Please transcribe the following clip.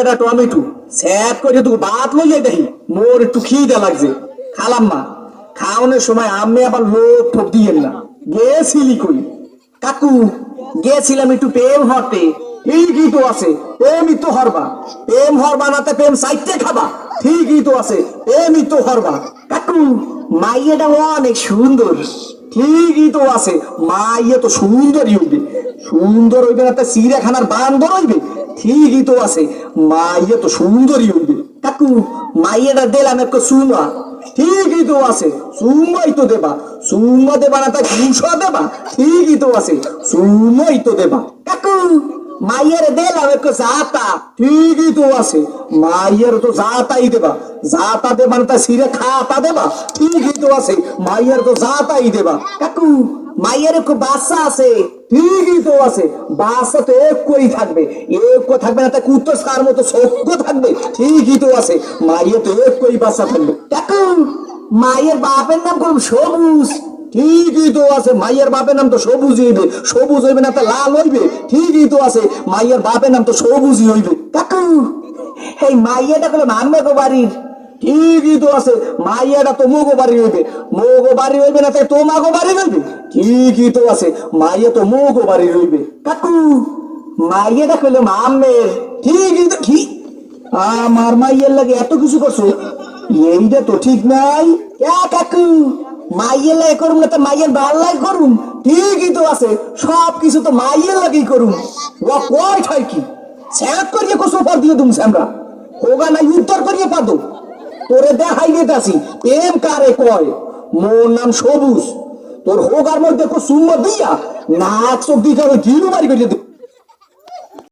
বেটা tomato sap করে তুই ভাত লইয়া দেখি মোর একটু খিদে লাগছে খালাম না খাওয়ানোর সময় আমি আবার লোক ঠোক দিয়েন না গেছিলি কই কাকু গেছিলাম একটু প্রেম হতে ঠিকই তো আছে প্রেমই তো হরবা প্রেম হরবা নাতে প্রেম সাইতে খাবা ঠিকই তো আছে প্রেমই তো হরবা কাকু মাইয়াটা অনেক সুন্দর ঠিকই তো আছে মাইয়া তো সুন্দরই হইবে সুন্দর হইবে না তা চিড়িয়াখানার বান্দর হইবে ঠিকই তো আছে মাইয়া তো সুন্দরই হইবে কাকু মাইয়াটা দিলাম একটু শুনা ঠিকই তো আছে সুমাই তো দেবা সুমা দেবা না তাই ঘুষা দেবা ঠিকই তো আছে সুমাই তো দেবা কাকু মাইয়ারে দিলাম একটু জাতা ঠিকই তো আছে মাইয়ার তো জাতাই দেবা জাতা দেবা না তাই সিরে খাতা দেবা ঠিকই তো আছে মাইয়ার তো জাতাই দেবা কাকু মাইয়ার একটু বাচ্চা আছে ঠিকই তো আছে বাচ্চা তো একই থাকবে একই থাকবে না তাই কুত্তর সার মতো সভ্য থাকবে ঠিকই তো আছে মাইয়া তো একই বাচ্চা থাকবে কাকু মায়ের বাপের নাম করুন সবুজ ঠিকই তো আছে মাইয়ের বাপের নাম তো সবুজ হইবে সবুজ হইবে না তা লাল হইবে ঠিকই তো আছে মাইয়ের বাপের নাম তো সবুজই হইবে কাকু এই মাইয়াটা করলাম আম্মেগো বাড়ির ঠিকই তো আছে মাইয়াটা তো মোগো বাড়ি হইবে মোগো বাড়ি হইবে না তাই তোমাগো বাড়ি হইবে ঠিকই তো আছে মাইয়া তো মোগো বাড়ি হইবে কাকু মাইয়াটা করলাম আম্মের ঠিকই তো ঠিক আমার মাইয়ের লাগে এত কিছু করছো এইটা তো ঠিক নাই কাকু মাইয়ের লাগে করুন না তো মাইয়ের ভাল লাগে করুন ঠিকই তো আছে সব কিছু তো মাইয়ের লাগেই করুন ও কয় ঠাই কি স্যাপ করিয়ে কোসো পর দিয়ে দুম আমরা হোগা নাই উত্তর করিয়ে পাদো তোরে দেখাই গেতাছি প্রেম কারে কয় মোর নাম সবুজ তোর হোগার মধ্যে কো সুম্ম দিয়া নাক চোখ দিয়ে গিলু বাড়ি করে